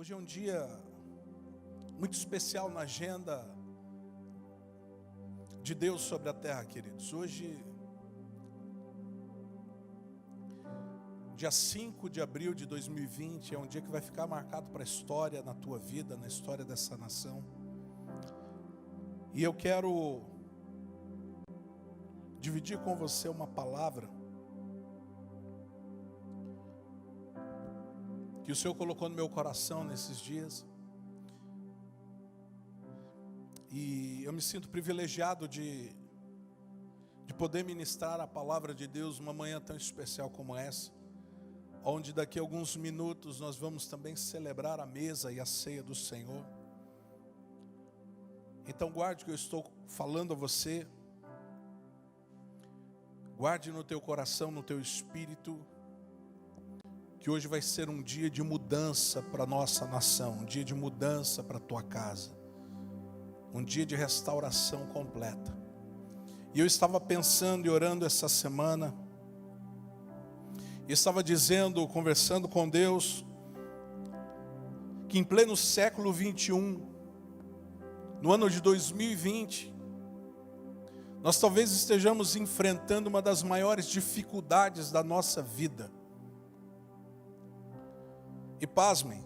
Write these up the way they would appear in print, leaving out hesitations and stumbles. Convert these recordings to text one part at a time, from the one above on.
Hoje é um dia muito especial na agenda de Deus sobre a terra, queridos. Hoje, dia 5 de abril de 2020, é um dia que vai ficar marcado para a história, na tua vida, na história dessa nação. E eu quero dividir com você uma palavra que o Senhor colocou no meu coração nesses dias. E eu me sinto privilegiado de poder ministrar a palavra de Deus numa manhã tão especial como essa, onde daqui a alguns minutos nós vamos também celebrar a mesa e a ceia do Senhor. Então guarde o que eu estou falando a você, guarde no teu coração, no teu espírito, que hoje vai ser um dia de mudança para a nossa nação, um dia de mudança para a tua casa, um dia de restauração completa. E eu estava pensando e orando essa semana, e estava dizendo, conversando com Deus, que em pleno século 21, no ano de 2020, nós talvez estejamos enfrentando uma das maiores dificuldades da nossa vida. E pasmem,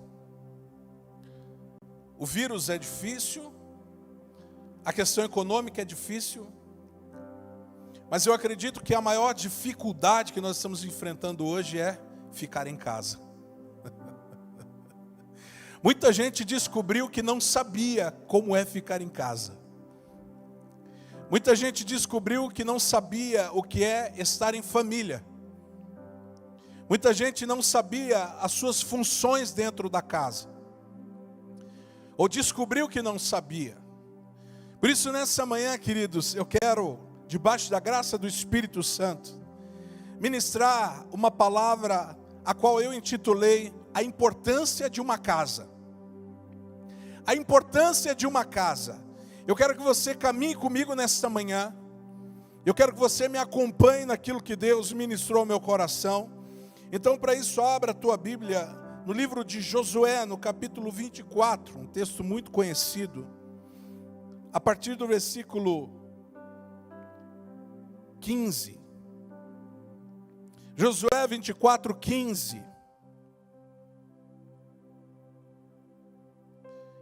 o vírus é difícil, a questão econômica é difícil, mas eu acredito que a maior dificuldade que nós estamos enfrentando hoje é ficar em casa. Muita gente descobriu que não sabia como é ficar em casa. Muita gente descobriu que não sabia o que é estar em família. Muita gente não sabia as suas funções dentro da casa, ou descobriu que não sabia. Por isso nessa manhã, queridos, eu quero, debaixo da graça do Espírito Santo, ministrar uma palavra a qual eu intitulei a importância de uma casa. A importância de uma casa. Eu quero que você caminhe comigo nesta manhã. Eu quero que você me acompanhe naquilo que Deus ministrou ao meu coração. Então, para isso, abra a tua Bíblia no livro de Josué, no capítulo 24, um texto muito conhecido, a partir do versículo 15. Josué 24, 15.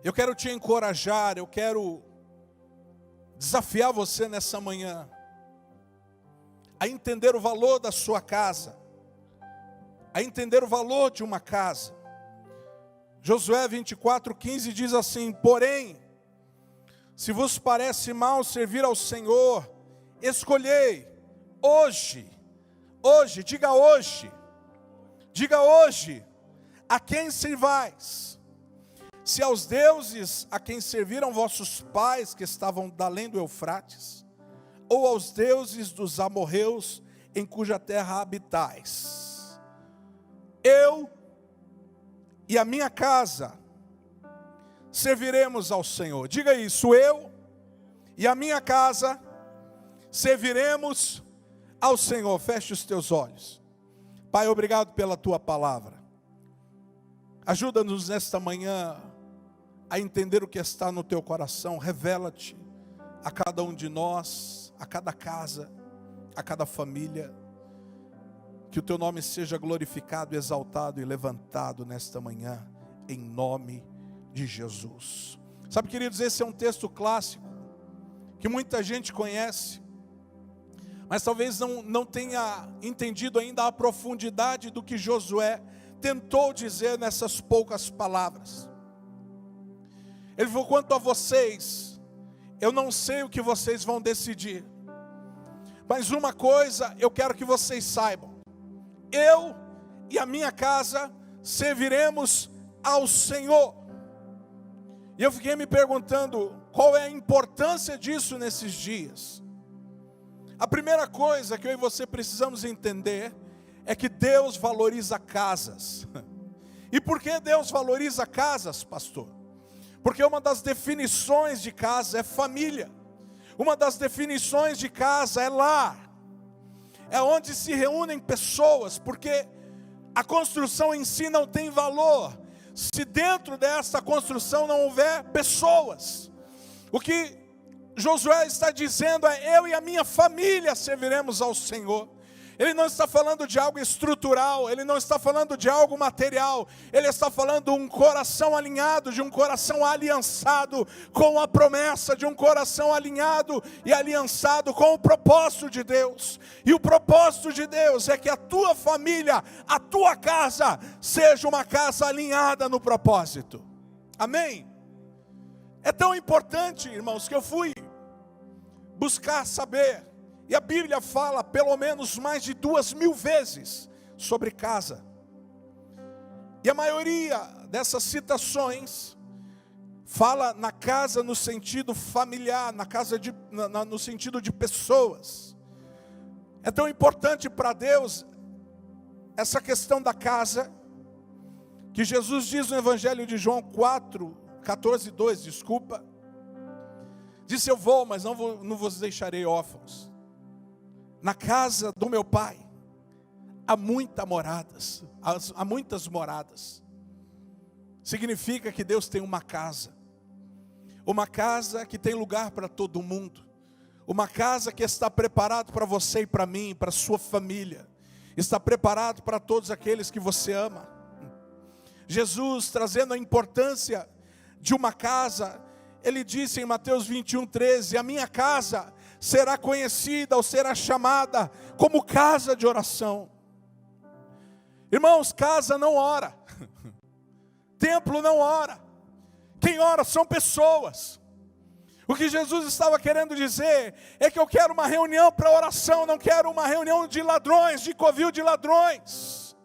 Eu quero te encorajar, eu quero desafiar você nessa manhã a entender o valor da sua casa, a entender o valor de uma casa. Josué 24, 15 diz assim: porém, se vos parece mal servir ao Senhor, escolhei hoje, diga hoje, a quem servais, se aos deuses a quem serviram vossos pais que estavam além do Eufrates, ou aos deuses dos amorreus em cuja terra habitais. Eu e a minha casa serviremos ao Senhor. Diga isso, eu e a minha casa serviremos ao Senhor. Feche os teus olhos. Pai, obrigado pela tua palavra. Ajuda-nos nesta manhã a entender o que está no teu coração. Revela-te a cada um de nós, a cada casa, a cada família. Que o teu nome seja glorificado, exaltado e levantado nesta manhã, em nome de Jesus. Sabe, queridos, esse é um texto clássico, que muita gente conhece, mas talvez não tenha entendido ainda a profundidade do que Josué tentou dizer nessas poucas palavras. Ele falou: quanto a vocês, eu não sei o que vocês vão decidir, mas uma coisa eu quero que vocês saibam: eu e a minha casa serviremos ao Senhor. E eu fiquei me perguntando, qual é a importância disso nesses dias? A primeira coisa que eu e você precisamos entender é que Deus valoriza casas. E por que Deus valoriza casas, pastor? Porque uma das definições de casa é família. Uma das definições de casa é lar. É onde se reúnem pessoas, porque a construção em si não tem valor. se dentro dessa construção não houver pessoas. O que Josué está dizendo é: eu e a minha família serviremos ao Senhor. Ele não está falando de algo estrutural, ele não está falando de algo material, ele está falando de um coração alinhado, de um coração aliançado com a promessa, de um coração alinhado e aliançado com o propósito de Deus. E o propósito de Deus é que a tua família, a tua casa, seja uma casa alinhada no propósito. Amém? É tão importante, irmãos, que eu fui buscar saber. E a Bíblia fala pelo menos mais de 2000 vezes sobre casa. E a maioria dessas citações fala na casa no sentido familiar, na casa no sentido de pessoas. É tão importante para Deus essa questão da casa, que Jesus diz no Evangelho de João 14:2, desculpa. Disse: eu vou, mas não vos deixarei órfãos. Na casa do meu Pai há muitas moradas. Significa que Deus tem uma casa que tem lugar para todo mundo, uma casa que está preparada para você e para mim, para a sua família, está preparado para todos aqueles que você ama. Jesus, trazendo a importância de uma casa, ele disse em Mateus 21:13: a minha casa será conhecida ou será chamada como casa de oração. Irmãos, casa não ora, templo não ora, quem ora são pessoas. O que Jesus estava querendo dizer é que eu quero uma reunião para oração, não quero uma reunião de ladrões, de covil de ladrões.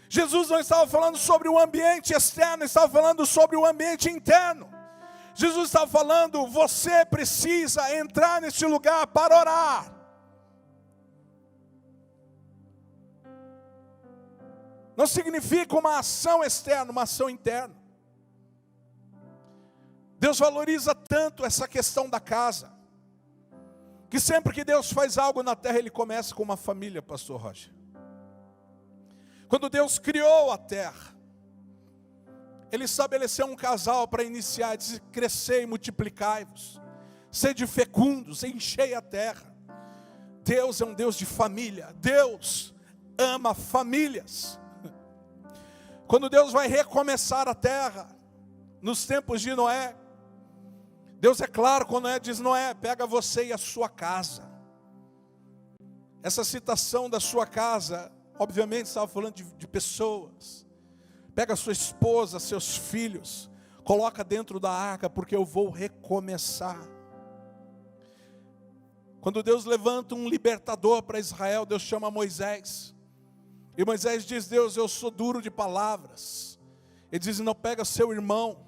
Jesus não estava falando sobre o ambiente externo, estava falando sobre o ambiente interno. Jesus está falando: você precisa entrar neste lugar para orar. Não significa uma ação externa, uma ação interna. Deus valoriza tanto essa questão da casa, que sempre que Deus faz algo na terra, Ele começa com uma família, pastor Roger. Quando Deus criou a terra, Ele estabeleceu um casal para iniciar, disse: crescei e multiplicai-vos, sede fecundos, enchei a terra. Deus é um Deus de família, Deus ama famílias. Quando Deus vai recomeçar a terra, nos tempos de Noé, Deus é claro quando Noé diz: Noé, pega você e a sua casa. Essa citação da sua casa, obviamente estava falando de pessoas. Pega a sua esposa, seus filhos, coloca dentro da arca, porque eu vou recomeçar. Quando Deus levanta um libertador para Israel, Deus chama Moisés. E Moisés diz: Deus, eu sou duro de palavras. Ele diz: não, pega seu irmão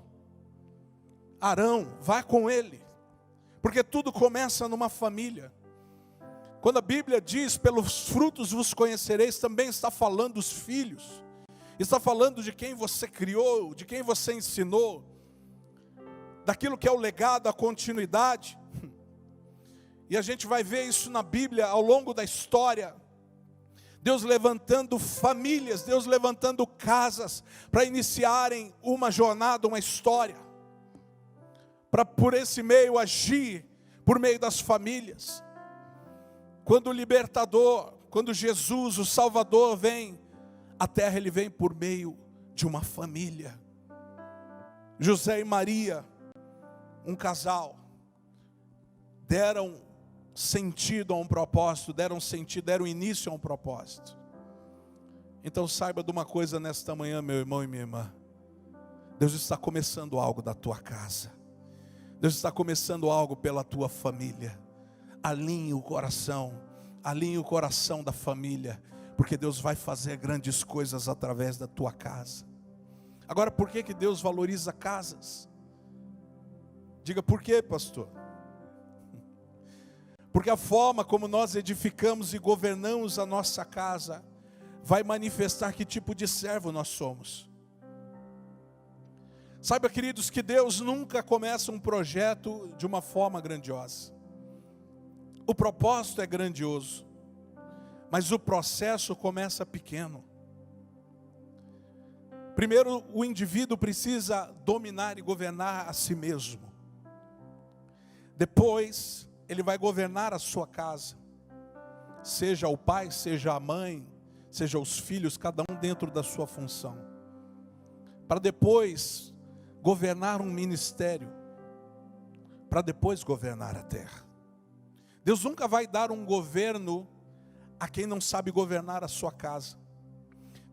Arão, vai com ele. Porque tudo começa numa família. Quando a Bíblia diz: pelos frutos vos conhecereis, também está falando dos filhos. Está falando de quem você criou, de quem você ensinou, daquilo que é o legado, a continuidade. E a gente vai ver isso na Bíblia ao longo da história. Deus levantando famílias, Deus levantando casas para iniciarem uma jornada, uma história. Para por esse meio agir, por meio das famílias. Quando o libertador, quando Jesus, o Salvador vem, a terra ele vem por meio de uma família. José e Maria, um casal, deram sentido a um propósito, deram início a um propósito. Então saiba de uma coisa nesta manhã, meu irmão e minha irmã: Deus está começando algo da tua casa, Deus está começando algo pela tua família. Alinhe o coração da família, porque Deus vai fazer grandes coisas através da tua casa. Agora, por que Deus valoriza casas? Diga: por quê, pastor? Porque a forma como nós edificamos e governamos a nossa casa vai manifestar que tipo de servo nós somos. Saiba, queridos, que Deus nunca começa um projeto de uma forma grandiosa. O propósito é grandioso, mas o processo começa pequeno. Primeiro, o indivíduo precisa dominar e governar a si mesmo. Depois, ele vai governar a sua casa. Seja o pai, seja a mãe, seja os filhos, cada um dentro da sua função. Para depois governar um ministério. Para depois governar a terra. Deus nunca vai dar um governo a quem não sabe governar a sua casa.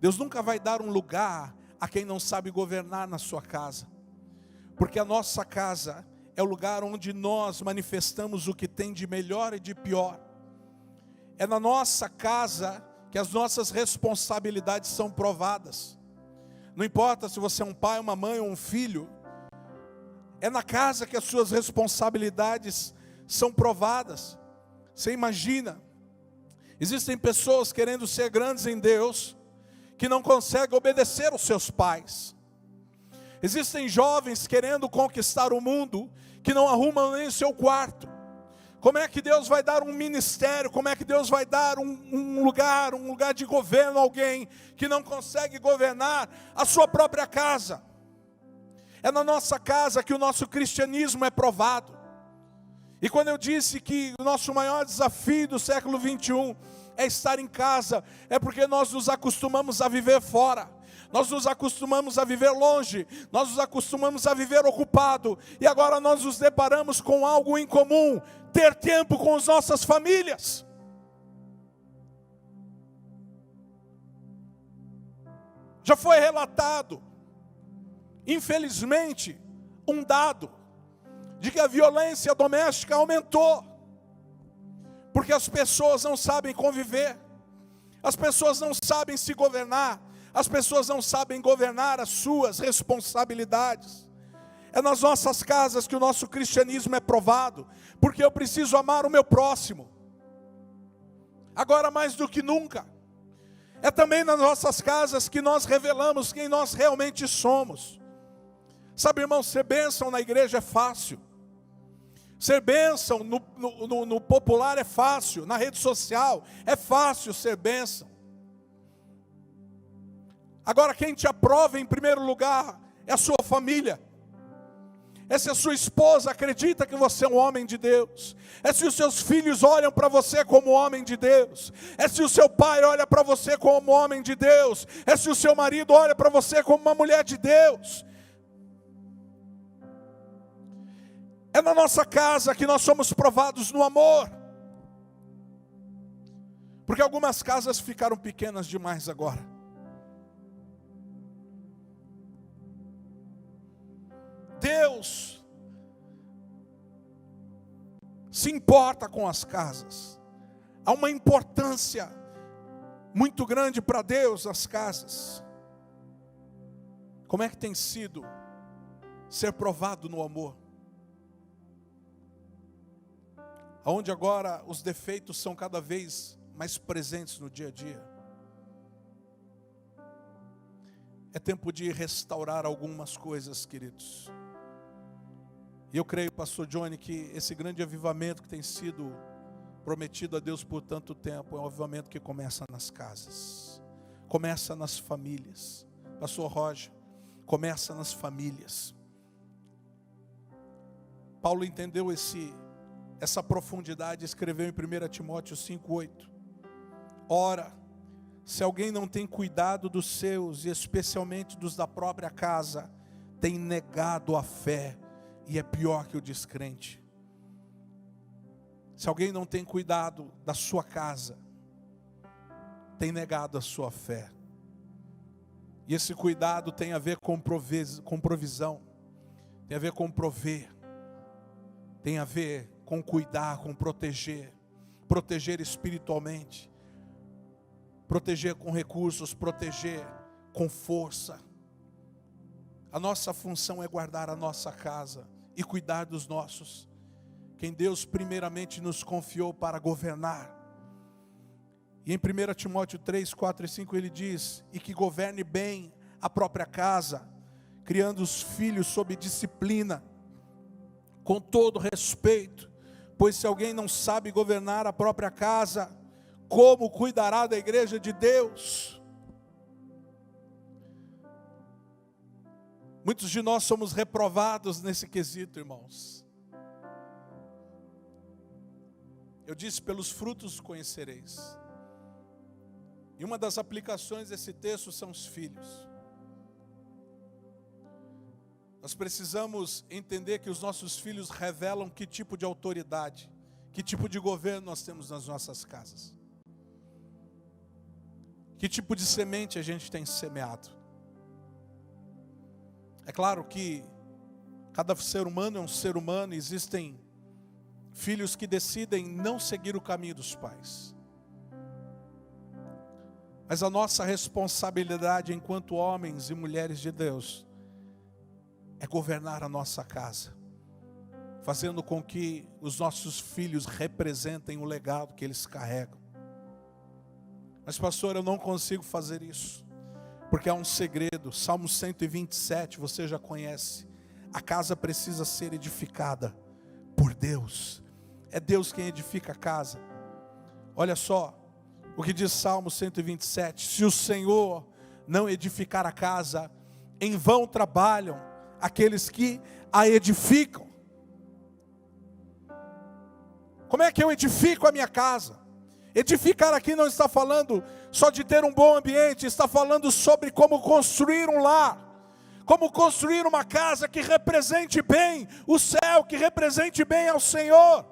Deus nunca vai dar um lugar a quem não sabe governar na sua casa. Porque a nossa casa é o lugar onde nós manifestamos o que tem de melhor e de pior. É na nossa casa que as nossas responsabilidades são provadas. Não importa se você é um pai, uma mãe ou um filho. É na casa que as suas responsabilidades são provadas. Você imagina, existem pessoas querendo ser grandes em Deus, que não conseguem obedecer aos seus pais. Existem jovens querendo conquistar o mundo, que não arrumam nem o seu quarto. Como é que Deus vai dar um ministério? Como é que Deus vai dar um lugar de governo a alguém que não consegue governar a sua própria casa? É na nossa casa que o nosso cristianismo é provado. E quando eu disse que o nosso maior desafio do século 21 é estar em casa, é porque nós nos acostumamos a viver fora, nós nos acostumamos a viver longe, nós nos acostumamos a viver ocupado, e agora nós nos deparamos com algo em comum: ter tempo com as nossas famílias. Já foi relatado, infelizmente, um dado de que a violência doméstica aumentou, porque as pessoas não sabem conviver, as pessoas não sabem se governar, as pessoas não sabem governar as suas responsabilidades. É nas nossas casas que o nosso cristianismo é provado, porque eu preciso amar o meu próximo, agora mais do que nunca. É também nas nossas casas que nós revelamos quem nós realmente somos. Sabe, irmão, ser bênção na igreja é fácil. Ser bênção no popular é fácil, na rede social é fácil ser bênção. Agora quem te aprova em primeiro lugar é a sua família. É se a sua esposa acredita que você é um homem de Deus. É se os seus filhos olham para você como homem de Deus. É se o seu pai olha para você como homem de Deus. É se o seu marido olha para você como uma mulher de Deus. É na nossa casa que nós somos provados no amor. Porque algumas casas ficaram pequenas demais agora. Deus se importa com as casas. Há uma importância muito grande para Deus as casas. Como é que tem sido ser provado no amor? Onde agora os defeitos são cada vez mais presentes no dia a dia. É tempo de restaurar algumas coisas, queridos. E eu creio, pastor Johnny, que esse grande avivamento que tem sido prometido a Deus por tanto tempo é um avivamento que começa nas casas, começa nas famílias. Pastor Roger, começa nas famílias. Paulo entendeu essa profundidade, escreveu em 1 Timóteo 5,8. Ora, se alguém não tem cuidado dos seus, e especialmente dos da própria casa, tem negado a fé, e é pior que o descrente. Se alguém não tem cuidado da sua casa, tem negado a sua fé. E esse cuidado tem a ver com provisão, tem a ver com prover, tem a ver com cuidar, com proteger espiritualmente, proteger com recursos, proteger com força. A nossa função é guardar a nossa casa e cuidar dos nossos, quem Deus primeiramente nos confiou para governar. E em 1 Timóteo 3, 4 e 5 ele diz: e que governe bem a própria casa, criando os filhos sob disciplina, com todo respeito, pois se alguém não sabe governar a própria casa, como cuidará da igreja de Deus? Muitos de nós somos reprovados nesse quesito, irmãos. Eu disse, pelos frutos conhecereis. E uma das aplicações desse texto são os filhos. Nós precisamos entender que os nossos filhos revelam que tipo de autoridade, que tipo de governo nós temos nas nossas casas. Que tipo de semente a gente tem semeado. É claro que cada ser humano é um ser humano, existem filhos que decidem não seguir o caminho dos pais. Mas a nossa responsabilidade enquanto homens e mulheres de Deus é governar a nossa casa, fazendo com que os nossos filhos representem o legado que eles carregam. Mas pastor, eu não consigo fazer isso, porque há um segredo. Salmo 127, você já conhece. A casa precisa ser edificada por Deus. É Deus quem edifica a casa. Olha só o que diz Salmo 127. Se o Senhor não edificar a casa, em vão trabalham aqueles que a edificam. Como é que eu edifico a minha casa? Edificar aqui não está falando só de ter um bom ambiente, está falando sobre como construir um lar, como construir uma casa que represente bem o céu, que represente bem ao Senhor.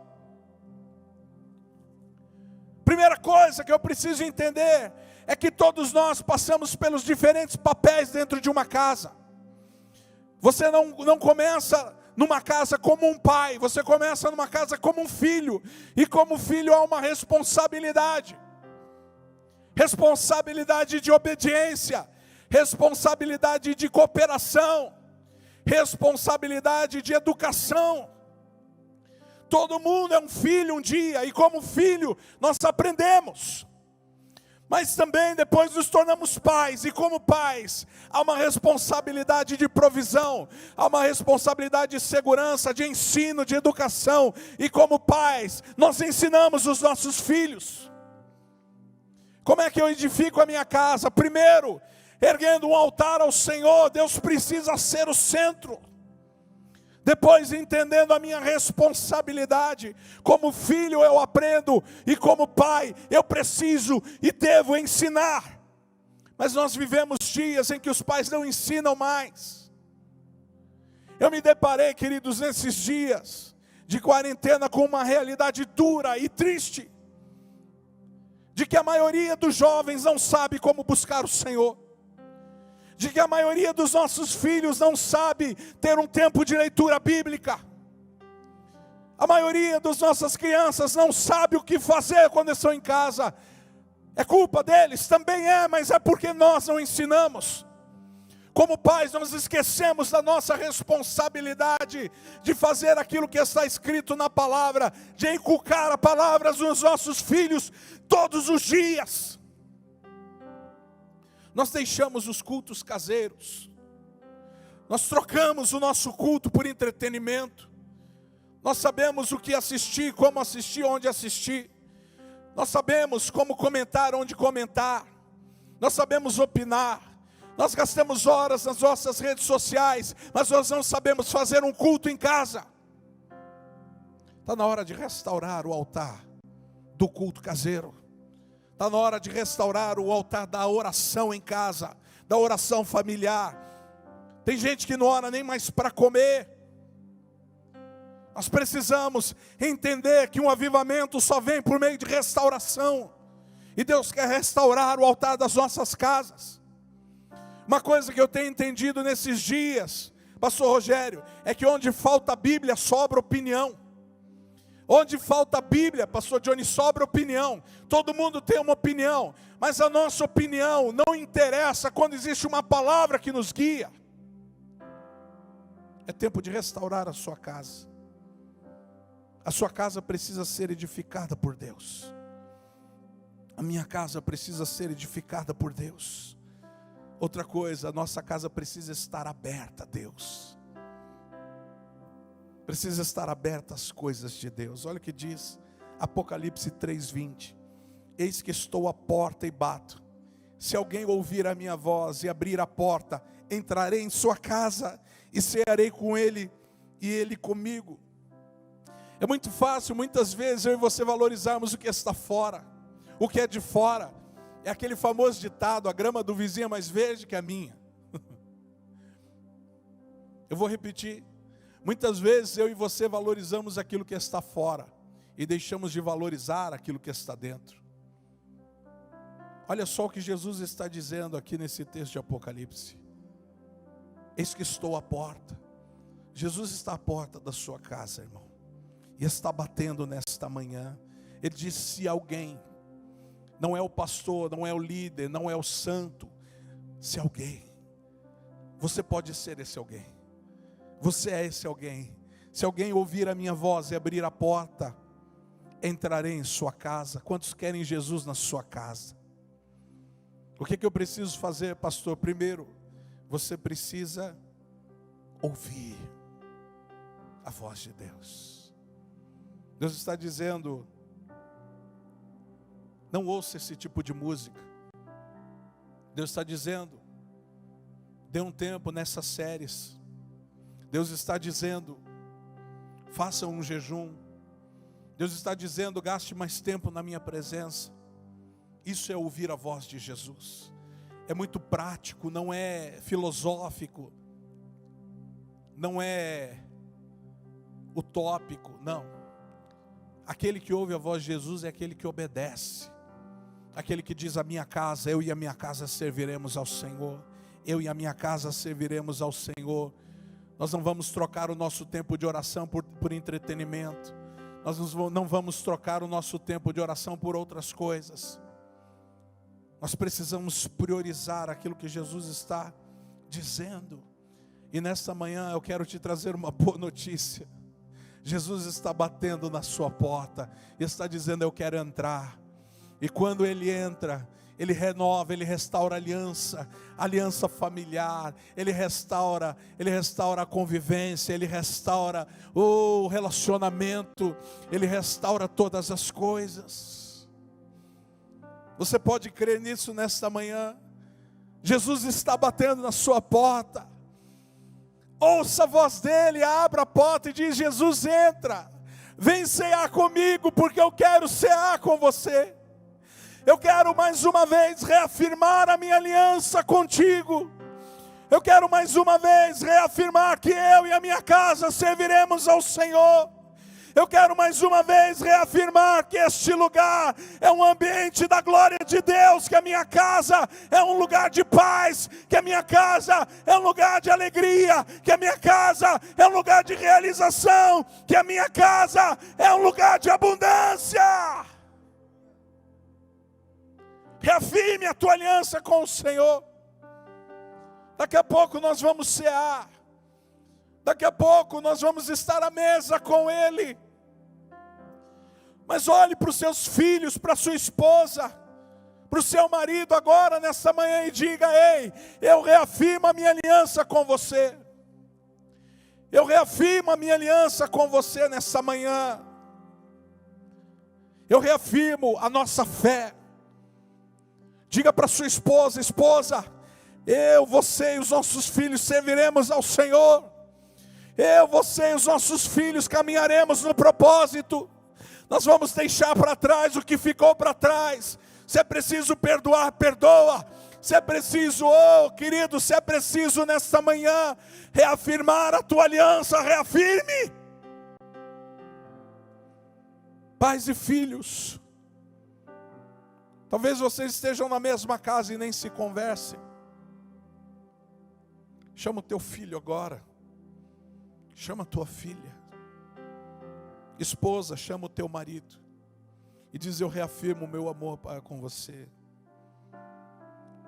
Primeira coisa que eu preciso entender é que todos nós passamos pelos diferentes papéis dentro de uma casa. Você não começa numa casa como um pai, você começa numa casa como um filho, e como filho há uma responsabilidade. Responsabilidade de obediência, responsabilidade de cooperação, responsabilidade de educação. Todo mundo é um filho um dia, e como filho nós aprendemos. Mas também depois nos tornamos pais, e como pais, há uma responsabilidade de provisão, há uma responsabilidade de segurança, de ensino, de educação. E como pais, nós ensinamos os nossos filhos. Como é que eu edifico a minha casa? Primeiro, erguendo um altar ao Senhor. Deus precisa ser o centro. Depois, entendendo a minha responsabilidade, como filho eu aprendo, e como pai eu preciso e devo ensinar. Mas nós vivemos dias em que os pais não ensinam mais. Eu me deparei, queridos, nesses dias de quarentena com uma realidade dura e triste, de que a maioria dos jovens não sabe como buscar o Senhor, de que a maioria dos nossos filhos não sabe ter um tempo de leitura bíblica. A maioria das nossas crianças não sabe o que fazer quando estão em casa. É culpa deles? Também é, mas é porque nós não ensinamos. Como pais, nós esquecemos da nossa responsabilidade de fazer aquilo que está escrito na palavra, de inculcar a palavra nos nossos filhos todos os dias. Nós deixamos os cultos caseiros, nós trocamos o nosso culto por entretenimento, nós sabemos o que assistir, como assistir, onde assistir, nós sabemos como comentar, onde comentar, nós sabemos opinar, nós gastamos horas nas nossas redes sociais, mas nós não sabemos fazer um culto em casa. Está na hora de restaurar o altar do culto caseiro. Está na hora de restaurar o altar da oração em casa, da oração familiar. Tem gente que não ora nem mais para comer. Nós precisamos entender que um avivamento só vem por meio de restauração. E Deus quer restaurar o altar das nossas casas. Uma coisa que eu tenho entendido nesses dias, pastor Rogério, é que onde falta Bíblia, sobra opinião. Onde falta Bíblia, pastor Johnny, sobra opinião. Todo mundo tem uma opinião, mas a nossa opinião não interessa quando existe uma palavra que nos guia. É tempo de restaurar a sua casa. A sua casa precisa ser edificada por Deus. A minha casa precisa ser edificada por Deus. Outra coisa, a nossa casa precisa estar aberta a Deus. Precisa estar aberta às coisas de Deus. Olha o que diz Apocalipse 3:20. Eis que estou à porta e bato. Se alguém ouvir a minha voz e abrir a porta, entrarei em sua casa e cearei com ele e ele comigo. É muito fácil, muitas vezes, eu e você valorizarmos o que está fora, o que é de fora. É aquele famoso ditado: a grama do vizinho é mais verde que a minha. Eu vou repetir. Muitas vezes eu e você valorizamos aquilo que está fora e deixamos de valorizar aquilo que está dentro. Olha só o que Jesus está dizendo aqui nesse texto de Apocalipse. Eis que estou à porta. Jesus está à porta da sua casa, irmão, e está batendo nesta manhã. Ele disse: se alguém, não é o pastor, não é o líder, não é o santo, se alguém, você pode ser esse alguém, você é esse alguém. Se alguém ouvir a minha voz e abrir a porta, entrarei em sua casa. Quantos querem Jesus na sua casa? O que eu preciso fazer, pastor? Primeiro, você precisa ouvir a voz de Deus. Deus está dizendo: não ouça esse tipo de música. Deus está dizendo: dê um tempo nessas séries. Deus está dizendo: faça um jejum. Deus está dizendo: gaste mais tempo na minha presença. Isso é ouvir a voz de Jesus. É muito prático, não é filosófico, não é utópico, não. Aquele que ouve a voz de Jesus é aquele que obedece. Aquele que diz: a minha casa, eu e a minha casa serviremos ao Senhor. Eu e a minha casa serviremos ao Senhor. Nós não vamos trocar o nosso tempo de oração por entretenimento. Nós não vamos trocar o nosso tempo de oração por outras coisas. Nós precisamos priorizar aquilo que Jesus está dizendo. E nesta manhã eu quero te trazer uma boa notícia. Jesus está batendo na sua porta e está dizendo: eu quero entrar. E quando Ele entra, Ele renova, Ele restaura aliança familiar, Ele restaura a convivência, Ele restaura o relacionamento, Ele restaura todas as coisas. Você pode crer nisso nesta manhã? Jesus está batendo na sua porta. Ouça a voz dEle, abra a porta e diz: Jesus, entra, vem cear comigo, porque eu quero cear com você. Eu quero mais uma vez reafirmar a minha aliança contigo. Eu quero mais uma vez reafirmar que eu e a minha casa serviremos ao Senhor. Eu quero mais uma vez reafirmar que este lugar é um ambiente da glória de Deus, que a minha casa é um lugar de paz, que a minha casa é um lugar de alegria, que a minha casa é um lugar de realização, que a minha casa é um lugar de abundância. Reafirme a tua aliança com o Senhor. Daqui a pouco nós vamos cear. Daqui a pouco nós vamos estar à mesa com Ele. Mas olhe para os seus filhos, para a sua esposa, para o seu marido agora, nessa manhã, e diga: ei, eu reafirmo a minha aliança com você. Eu reafirmo a minha aliança com você nessa manhã. Eu reafirmo a nossa fé. Diga para sua esposa: esposa, eu, você e os nossos filhos serviremos ao Senhor. Eu, você e os nossos filhos caminharemos no propósito. Nós vamos deixar para trás o que ficou para trás. Se é preciso perdoar, perdoa. Se é preciso, querido, se é preciso nesta manhã reafirmar a tua aliança, reafirme. Pais e filhos, talvez vocês estejam na mesma casa e nem se conversem. Chama o teu filho agora. Chama a tua filha. Esposa, chama o teu marido e diz: eu reafirmo o meu amor para com você.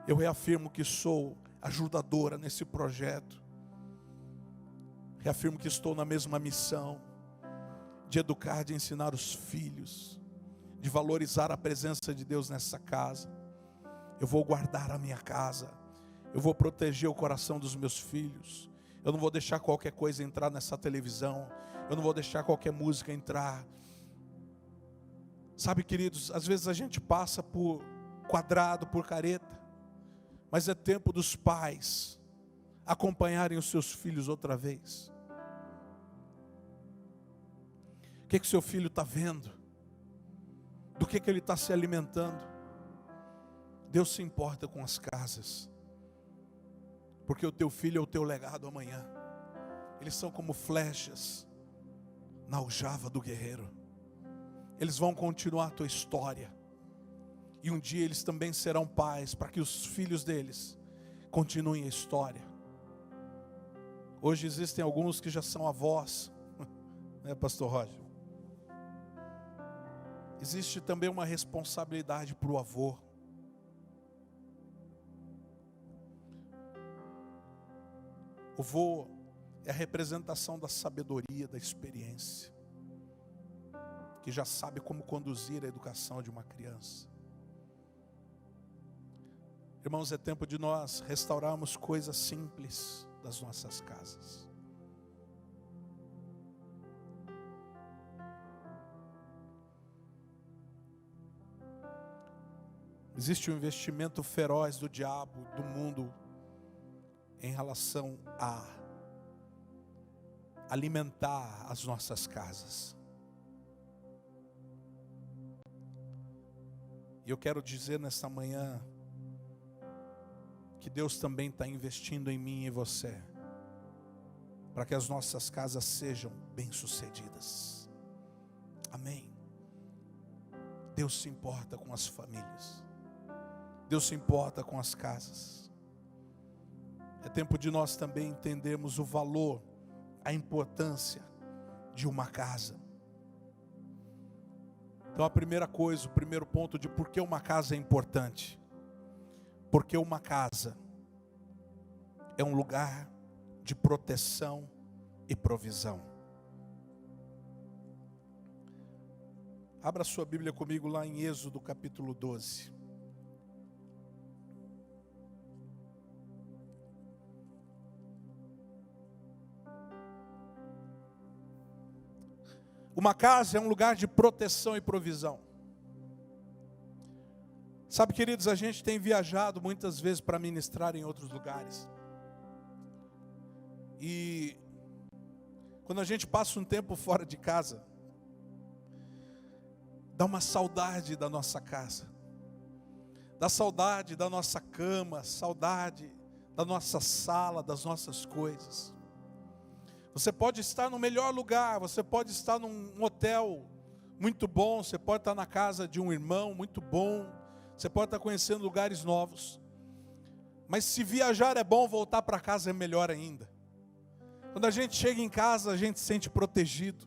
Eu reafirmo que sou ajudadora nesse projeto. Reafirmo que estou na mesma missão de educar, de ensinar os filhos, de valorizar a presença de Deus nessa casa. Eu vou guardar a minha casa. Eu vou proteger o coração dos meus filhos. Eu não vou deixar qualquer coisa entrar nessa televisão. Eu não vou deixar qualquer música entrar. Sabe, queridos, às vezes a gente passa por quadrado, por careta, mas é tempo dos pais acompanharem os seus filhos outra vez? O que seu filho está vendo? Do que ele está se alimentando? Deus se importa com as casas, porque o teu filho é o teu legado amanhã. Eles são como flechas na aljava do guerreiro. Eles vão continuar a tua história, e um dia eles também serão pais, para que os filhos deles continuem a história. Hoje existem alguns que já são avós, né, pastor Roger? Existe também uma responsabilidade para o avô. O avô é a representação da sabedoria, da experiência, que já sabe como conduzir a educação de uma criança. Irmãos, é tempo de nós restaurarmos coisas simples das nossas casas. Existe um investimento feroz do diabo, do mundo, em relação a alimentar as nossas casas. E eu quero dizer nesta manhã que Deus também está investindo em mim e em você, para que as nossas casas sejam bem-sucedidas. Amém. Deus se importa com as famílias. Deus se importa com as casas. É tempo de nós também entendermos o valor, a importância de uma casa. Então a primeira coisa, o primeiro ponto de por que uma casa é importante. Porque uma casa é um lugar de proteção e provisão. Abra sua Bíblia comigo lá em Êxodo capítulo 12. Uma casa é um lugar de proteção e provisão. Sabe, queridos, a gente tem viajado muitas vezes para ministrar em outros lugares. E quando a gente passa um tempo fora de casa, dá uma saudade da nossa casa. Dá saudade da nossa cama, saudade da nossa sala, das nossas coisas. Você pode estar no melhor lugar, você pode estar num hotel muito bom, você pode estar na casa de um irmão muito bom, você pode estar conhecendo lugares novos. Mas se viajar é bom, voltar para casa é melhor ainda. Quando a gente chega em casa, a gente se sente protegido.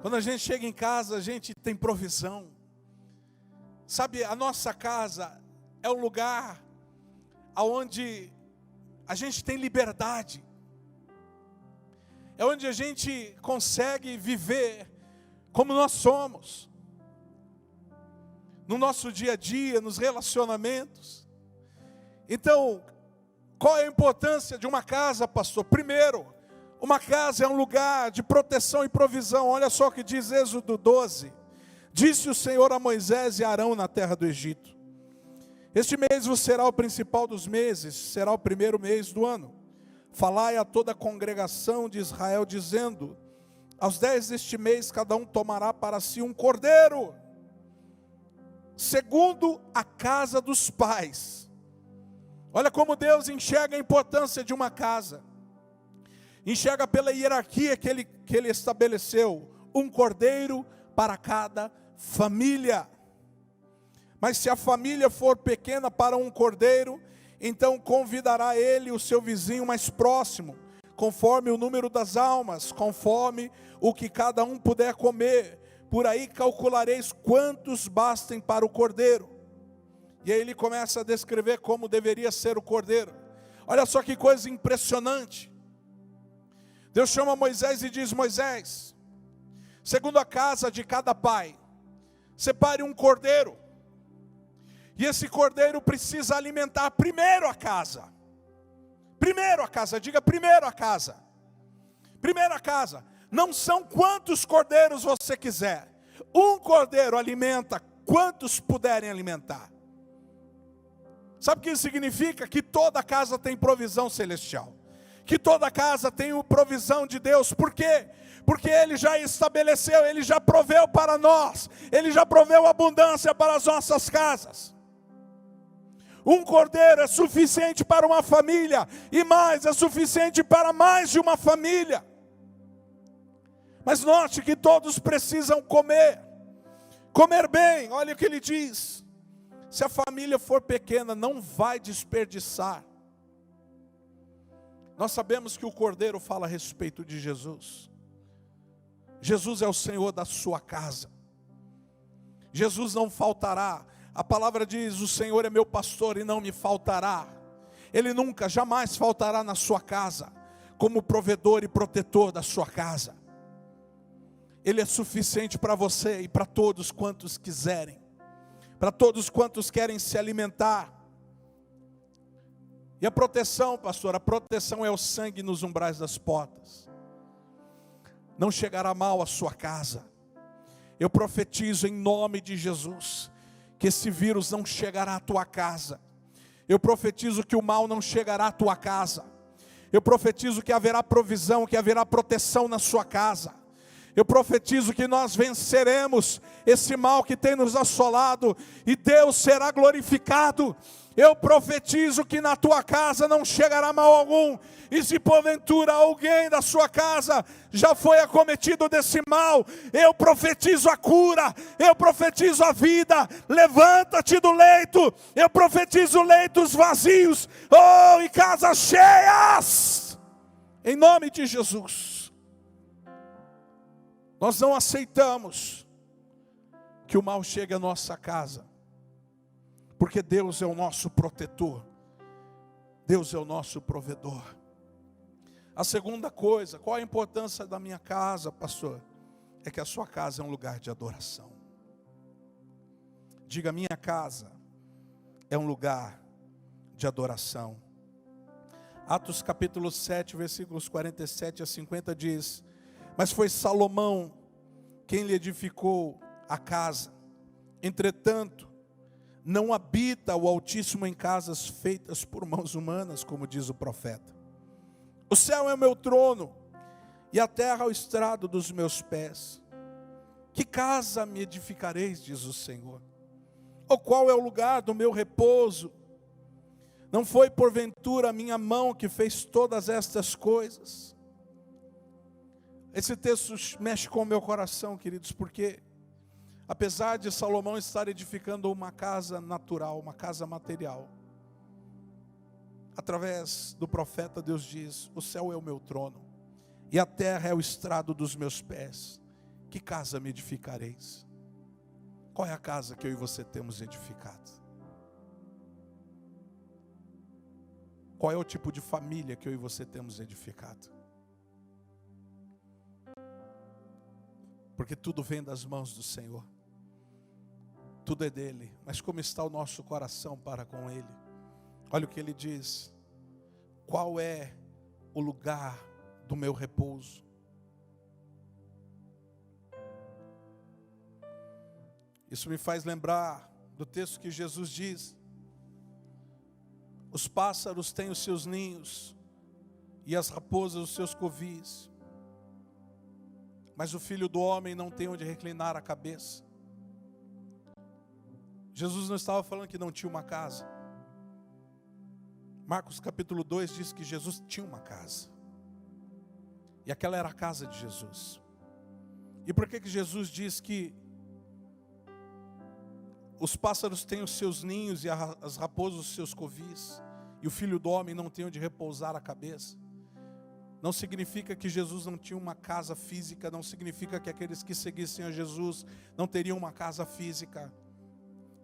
Quando a gente chega em casa, a gente tem provisão. Sabe, a nossa casa é um lugar onde a gente tem liberdade. É onde a gente consegue viver como nós somos. No nosso dia a dia, nos relacionamentos. Então, qual é a importância de uma casa, pastor? Primeiro, uma casa é um lugar de proteção e provisão. Olha só o que diz Êxodo 12. Disse o Senhor a Moisés e a Arão na terra do Egito: este mês vos será o principal dos meses, será o primeiro mês do ano. Falai a toda a congregação de Israel, dizendo: aos 10 deste mês, cada um tomará para si um cordeiro, segundo a casa dos pais. Olha como Deus enxerga a importância de uma casa. Enxerga pela hierarquia que ele estabeleceu. Um cordeiro para cada família. Mas se a família for pequena para um cordeiro, então convidará ele o seu vizinho mais próximo, conforme o número das almas, conforme o que cada um puder comer. Por aí calculareis quantos bastem para o cordeiro. E aí ele começa a descrever como deveria ser o cordeiro. Olha só que coisa impressionante. Deus chama Moisés e diz: Moisés, segundo a casa de cada pai, separe um cordeiro. E esse cordeiro precisa alimentar primeiro a casa. Primeiro a casa, diga primeiro a casa. Primeiro a casa. Não são quantos cordeiros você quiser. Um cordeiro alimenta quantos puderem alimentar. Sabe o que isso significa? Que toda casa tem provisão celestial. Que toda casa tem provisão de Deus. Por quê? Porque Ele já estabeleceu, Ele já proveu para nós. Ele já proveu abundância para as nossas casas. Um cordeiro é suficiente para uma família. E mais, é suficiente para mais de uma família. Mas note que todos precisam comer. Comer bem, olha o que ele diz. Se a família for pequena, não vai desperdiçar. Nós sabemos que o Cordeiro fala a respeito de Jesus. Jesus é o Senhor da sua casa. Jesus não faltará. A palavra diz, o Senhor é meu pastor e não me faltará. Ele nunca, jamais faltará na sua casa, como provedor e protetor da sua casa. Ele é suficiente para você e para todos quantos quiserem. Para todos quantos querem se alimentar. E a proteção, pastor, a proteção é o sangue nos umbrais das portas. Não chegará mal à sua casa. Eu profetizo em nome de Jesus, que esse vírus não chegará à tua casa. Eu profetizo que o mal não chegará à tua casa. Eu profetizo que haverá provisão, que haverá proteção na sua casa. Eu profetizo que nós venceremos esse mal que tem nos assolado e Deus será glorificado. Eu profetizo que na tua casa não chegará mal algum. E se porventura alguém da sua casa já foi acometido desse mal, eu profetizo a cura, eu profetizo a vida. Levanta-te do leito, eu profetizo leitos vazios, e casas cheias, em nome de Jesus. Nós não aceitamos que o mal chegue à nossa casa, porque Deus é o nosso protetor, Deus é o nosso provedor. A segunda coisa, qual a importância da minha casa, pastor? É que a sua casa é um lugar de adoração. Diga, minha casa é um lugar de adoração. Atos capítulo 7, versículos 47 a 50 diz: mas foi Salomão quem lhe edificou a casa. Entretanto, não habita o Altíssimo em casas feitas por mãos humanas, como diz o profeta. O céu é o meu trono, e a terra é o estrado dos meus pés. Que casa me edificareis, diz o Senhor? Ou qual é o lugar do meu repouso? Não foi porventura a minha mão que fez todas estas coisas? Esse texto mexe com o meu coração, queridos, porque apesar de Salomão estar edificando uma casa natural, uma casa material, através do profeta Deus diz: o céu é o meu trono, e a terra é o estrado dos meus pés. Que casa me edificareis? Qual é a casa que eu e você temos edificado? Qual é o tipo de família que eu e você temos edificado? Porque tudo vem das mãos do Senhor. Tudo é dele. Mas como está o nosso coração para com ele? Olha o que ele diz: qual é o lugar do meu repouso? Isso me faz lembrar do texto que Jesus diz: os pássaros têm os seus ninhos, e as raposas os seus covis, mas o Filho do Homem não tem onde reclinar a cabeça. Jesus não estava falando que não tinha uma casa. Marcos capítulo 2 diz que Jesus tinha uma casa. E aquela era a casa de Jesus. E por que Jesus diz que os pássaros têm os seus ninhos e as raposas os seus covis, e o Filho do Homem não tem onde repousar a cabeça? Não significa que Jesus não tinha uma casa física, não significa que aqueles que seguissem a Jesus não teriam uma casa física.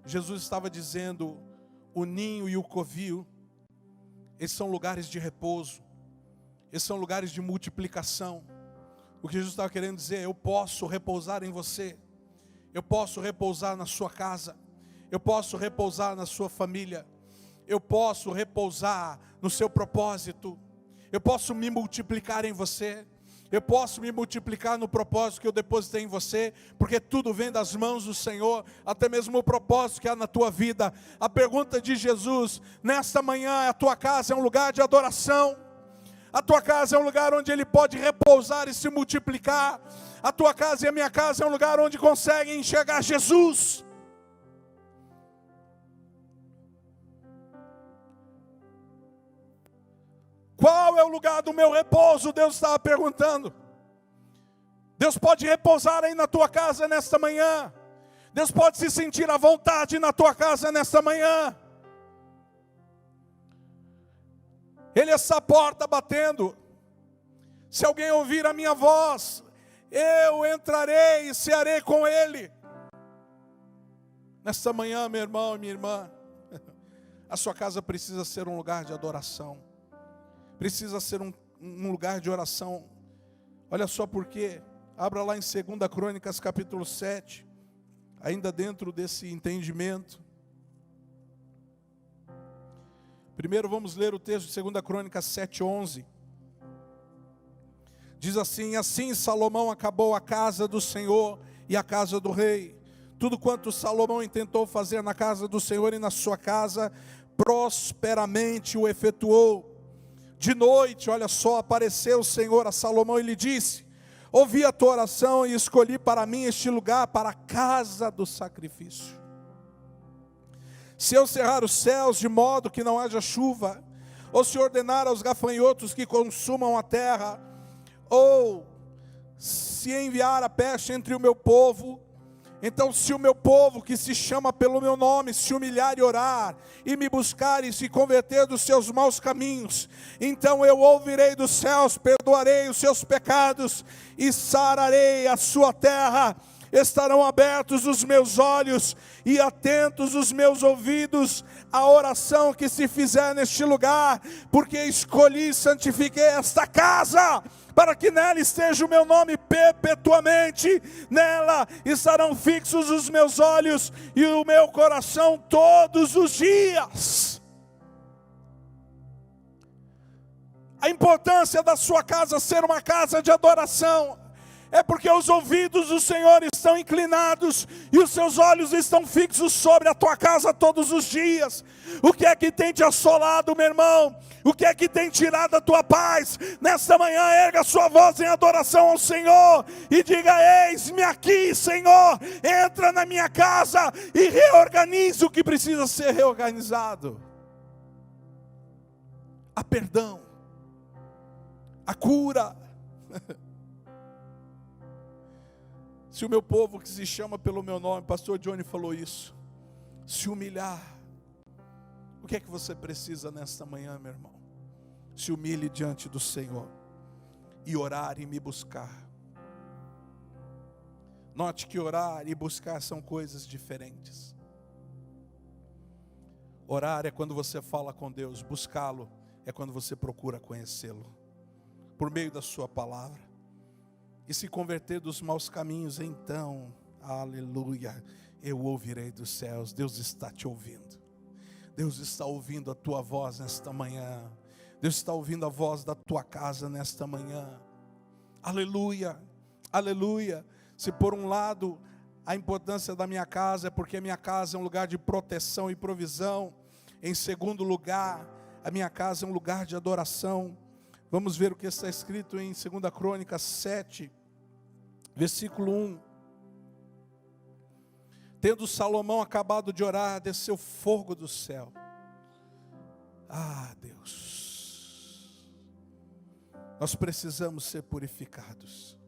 Jesus estava dizendo, o ninho e o covil, esses são lugares de repouso, esses são lugares de multiplicação. O que Jesus estava querendo dizer: eu posso repousar em você, eu posso repousar na sua casa, eu posso repousar na sua família, eu posso repousar no seu propósito, eu posso me multiplicar em você, eu posso me multiplicar no propósito que eu depositei em você, porque tudo vem das mãos do Senhor, até mesmo o propósito que há na tua vida. A pergunta de Jesus, nesta manhã, a tua casa é um lugar de adoração, a tua casa é um lugar onde Ele pode repousar e se multiplicar, a tua casa e a minha casa é um lugar onde conseguem enxergar Jesus. Qual é o lugar do meu repouso? Deus estava perguntando. Deus pode repousar aí na tua casa nesta manhã. Deus pode se sentir à vontade na tua casa nesta manhã. Ele é essa porta batendo. Se alguém ouvir a minha voz, eu entrarei e cearei com ele. Nesta manhã, meu irmão e minha irmã, a sua casa precisa ser um lugar de adoração. Precisa ser um lugar de oração. Olha só por quê. Abra lá em 2 Crônicas capítulo 7. Ainda dentro desse entendimento. Primeiro vamos ler o texto de 2 Crônicas 7:11. Diz assim: assim Salomão acabou a casa do Senhor e a casa do rei. Tudo quanto Salomão intentou fazer na casa do Senhor e na sua casa, prosperamente o efetuou. De noite, olha só, apareceu o Senhor a Salomão e lhe disse: ouvi a tua oração e escolhi para mim este lugar, para a casa do sacrifício. Se eu cerrar os céus de modo que não haja chuva, ou se ordenar aos gafanhotos que consumam a terra, ou se enviar a peste entre o meu povo, então se o meu povo que se chama pelo meu nome se humilhar e orar, e me buscar e se converter dos seus maus caminhos, então eu ouvirei dos céus, perdoarei os seus pecados e sararei a sua terra. Estarão abertos os meus olhos e atentos os meus ouvidos à oração que se fizer neste lugar, porque escolhi e santifiquei esta casa, para que nela esteja o meu nome perpetuamente. Nela estarão fixos os meus olhos e o meu coração todos os dias. A importância da sua casa ser uma casa de adoração é porque os ouvidos do Senhor estão inclinados e os seus olhos estão fixos sobre a tua casa todos os dias. O que é que tem te assolado, meu irmão? O que é que tem tirado a tua paz? Nesta manhã, erga a sua voz em adoração ao Senhor e diga: eis-me aqui, Senhor, entra na minha casa e reorganiza o que precisa ser reorganizado. Há perdão, a cura. Se o meu povo que se chama pelo meu nome, pastor Johnny falou isso, se humilhar, o que é que você precisa nesta manhã, meu irmão? Se humilhe diante do Senhor e orar e me buscar. Note que orar e buscar são coisas diferentes. Orar é quando você fala com Deus, buscá-lo é quando você procura conhecê-lo, por meio da sua palavra. E se converter dos maus caminhos, então, aleluia, eu ouvirei dos céus. Deus está te ouvindo. Deus está ouvindo a tua voz nesta manhã. Deus está ouvindo a voz da tua casa nesta manhã. Aleluia, aleluia. Se por um lado a importância da minha casa é porque a minha casa é um lugar de proteção e provisão. Em segundo lugar, a minha casa é um lugar de adoração. Vamos ver o que está escrito em 2 Crônicas 7, versículo 1. Tendo Salomão acabado de orar, desceu fogo do céu. Ah, Deus, nós precisamos ser purificados.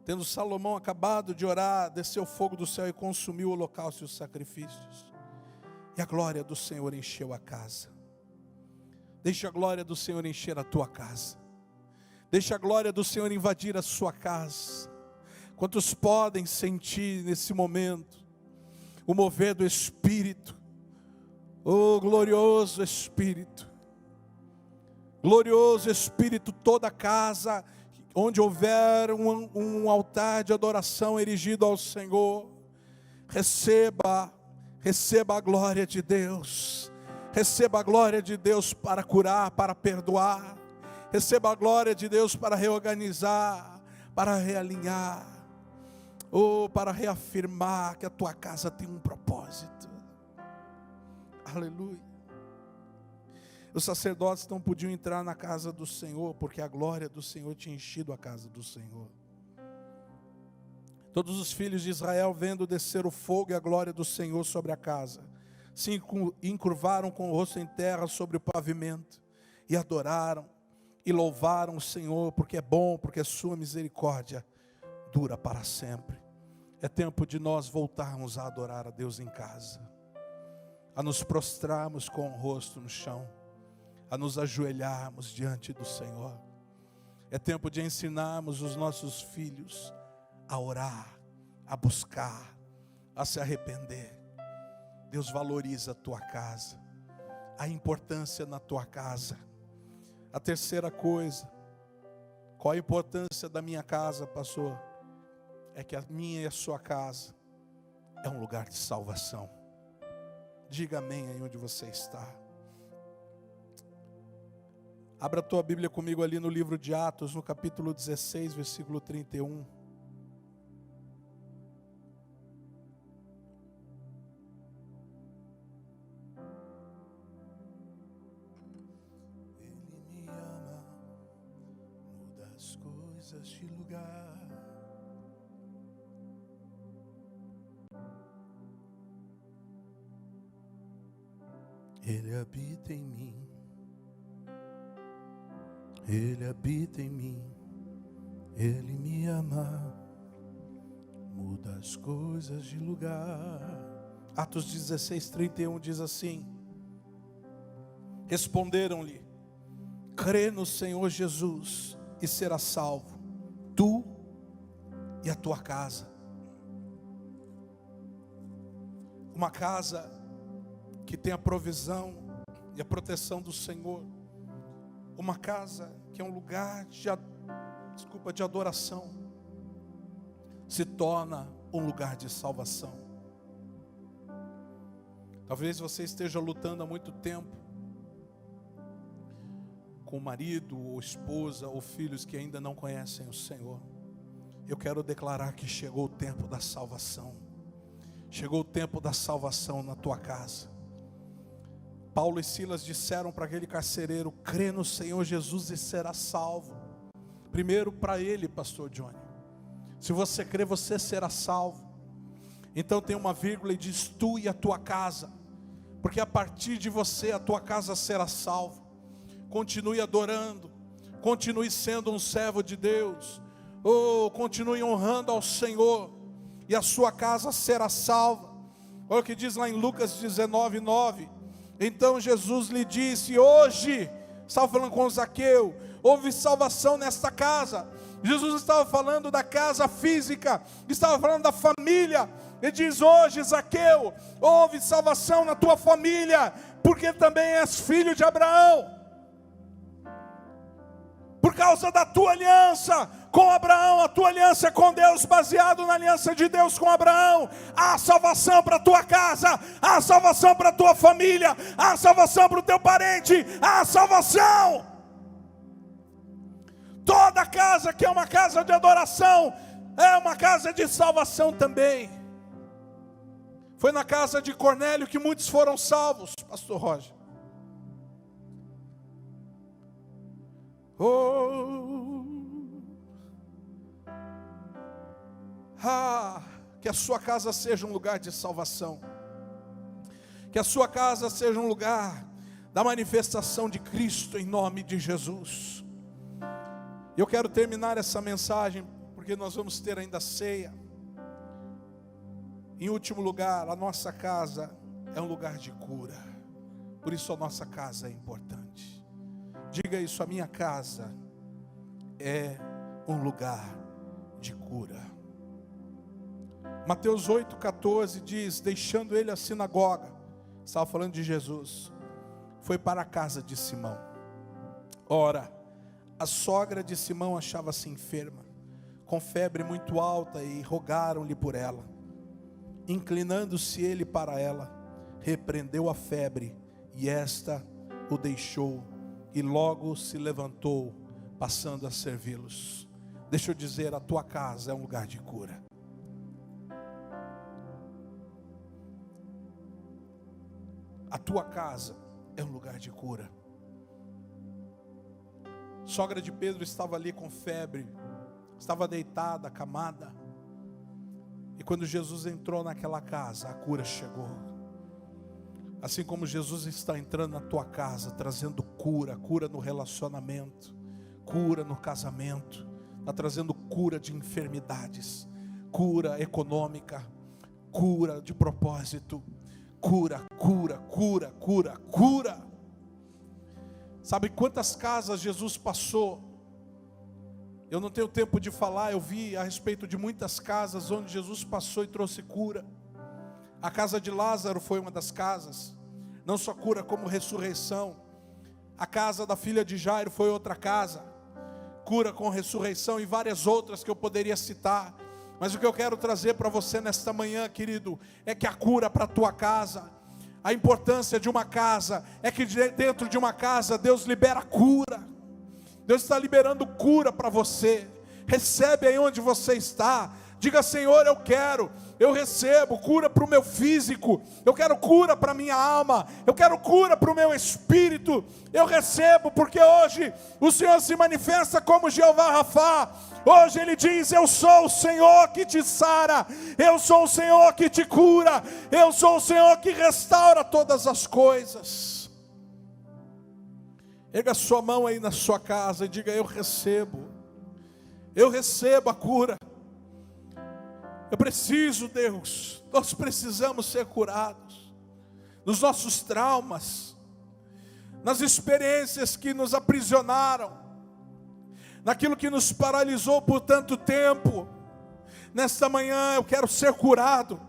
Tendo Salomão acabado de orar, desceu fogo do céu e consumiu o holocausto e os sacrifícios. E a glória do Senhor encheu a casa. Deixa a glória do Senhor encher a tua casa. Deixa a glória do Senhor invadir a sua casa. Quantos podem sentir nesse momento o mover do Espírito? Oh, glorioso Espírito. Glorioso Espírito, toda casa onde houver um altar de adoração erigido ao Senhor, receba a glória de Deus. Receba a glória de Deus para curar, para perdoar. Receba a glória de Deus para reorganizar, para realinhar, ou para reafirmar que a tua casa tem um propósito. Aleluia. Os sacerdotes não podiam entrar na casa do Senhor, porque a glória do Senhor tinha enchido a casa do Senhor. Todos os filhos de Israel, vendo descer o fogo e a glória do Senhor sobre a casa, se encurvaram com o rosto em terra sobre o pavimento, e adoraram, e louvaram o Senhor, porque é bom, porque a sua misericórdia dura para sempre. É tempo de nós voltarmos a adorar a Deus em casa, a nos prostrarmos com o rosto no chão, a nos ajoelharmos diante do Senhor. É tempo de ensinarmos os nossos filhos a orar, a buscar, a se arrepender. Deus valoriza a tua casa, a importância na tua casa. A terceira coisa, qual a importância da minha casa, pastor? É que a minha e a sua casa é um lugar de salvação. Diga amém aí onde você está. Abra a tua Bíblia comigo ali no livro de Atos, no capítulo 16, versículo 31. Ele me ama, muda as coisas de lugar. Ele habita em mim. Ele habita em mim. Ele me ama, muda as coisas de lugar. Atos 16, 31 diz assim: responderam-lhe: crê no Senhor Jesus e serás salvo, tu e a tua casa. Uma casa que tem a provisão e a proteção do Senhor. Uma casa que é um lugar de adoração, se torna um lugar de salvação. Talvez você esteja lutando há muito tempo com o marido, ou esposa, ou filhos que ainda não conhecem o Senhor. Eu quero declarar que chegou o tempo da salvação. Chegou o tempo da salvação na tua casa. Paulo e Silas disseram para aquele carcereiro: crê no Senhor Jesus e será salvo. Primeiro para ele, pastor Johnny. Se você crê, você será salvo. Então tem uma vírgula e diz: tu e a tua casa. Porque a partir de você, a tua casa será salva. Continue adorando, continue sendo um servo de Deus, continue honrando ao Senhor, e a sua casa será salva. Olha o que diz lá em Lucas 19, 9. Então Jesus lhe disse: hoje, estava falando com Zaqueu, houve salvação nesta casa. Jesus estava falando da casa física, estava falando da família. Ele diz: hoje, Zaqueu, houve salvação na tua família, porque também és filho de Abraão. Por causa da tua aliança com Abraão, a tua aliança com Deus, baseado na aliança de Deus com Abraão, há salvação para a tua casa, há salvação para a tua família, há salvação para o teu parente, há salvação. Toda casa que é uma casa de adoração, é uma casa de salvação também. Foi na casa de Cornélio que muitos foram salvos, pastor Roger. Que a sua casa seja um lugar de salvação. Que a sua casa seja um lugar da manifestação de Cristo em nome de Jesus. Eu quero terminar essa mensagem, porque nós vamos ter ainda ceia. Em último lugar, a nossa casa é um lugar de cura. Por isso a nossa casa é importante. Diga isso: a minha casa é um lugar de cura. Mateus 8,14 diz: deixando ele a sinagoga, estava falando de Jesus, foi para a casa de Simão. Ora, a sogra de Simão achava-se enferma, com febre muito alta, e rogaram-lhe por ela. Inclinando-se ele para ela, repreendeu a febre, e esta o deixou, e logo se levantou passando a servi-los. Deixa eu dizer, a tua casa é um lugar de cura. A tua casa é um lugar de cura. Sogra de Pedro estava ali com febre, estava deitada, acamada. E quando Jesus entrou naquela casa, a cura chegou. Assim como Jesus está entrando na tua casa, trazendo cura, cura no relacionamento, cura no casamento, está trazendo cura de enfermidades, cura econômica, cura de propósito, cura. Sabe quantas casas Jesus passou? Eu não tenho tempo de falar, eu vi a respeito de muitas casas onde Jesus passou e trouxe cura. A casa de Lázaro foi uma das casas, não só cura como ressurreição. A casa da filha de Jairo foi outra casa, cura com ressurreição, e várias outras que eu poderia citar. Mas o que eu quero trazer para você nesta manhã, querido, é que a cura para a tua casa, a importância de uma casa, é que dentro de uma casa Deus libera cura. Deus está liberando cura para você. Recebe aí onde você está. Diga: Senhor, eu recebo cura para o meu físico, eu quero cura para a minha alma, eu quero cura para o meu espírito, eu recebo, porque hoje o Senhor se manifesta como Jeová Rafá. Hoje Ele diz: eu sou o Senhor que te sara, eu sou o Senhor que te cura, eu sou o Senhor que restaura todas as coisas. Erga sua mão aí na sua casa e diga: eu recebo a cura. Eu preciso, Deus, nós precisamos ser curados nos nossos traumas, nas experiências que nos aprisionaram, naquilo que nos paralisou por tanto tempo. Nesta manhã eu quero ser curado.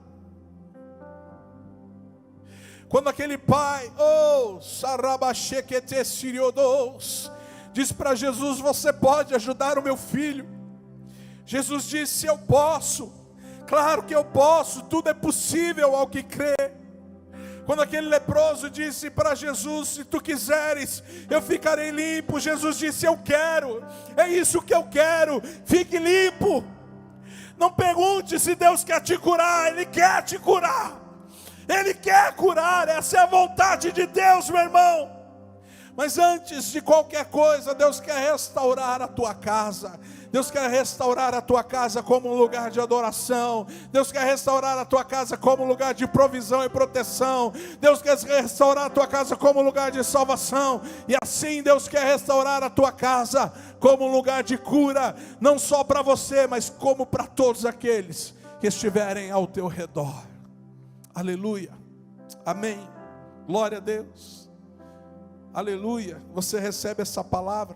Quando aquele pai, diz para Jesus: você pode ajudar o meu filho? Jesus disse: eu posso. Claro que eu posso, tudo é possível ao que crê. Quando aquele leproso disse para Jesus: se tu quiseres, eu ficarei limpo. Jesus disse: eu quero, é isso que eu quero, fique limpo. Não pergunte se Deus quer te curar, Ele quer te curar. Ele quer curar, essa é a vontade de Deus, meu irmão. Mas antes de qualquer coisa, Deus quer restaurar a tua casa. Deus quer restaurar a tua casa como um lugar de adoração. Deus quer restaurar a tua casa como um lugar de provisão e proteção. Deus quer restaurar a tua casa como um lugar de salvação. E assim Deus quer restaurar a tua casa como um lugar de cura, não só para você, mas como para todos aqueles que estiverem ao teu redor. Aleluia, amém, glória a Deus, aleluia. Você recebe essa palavra?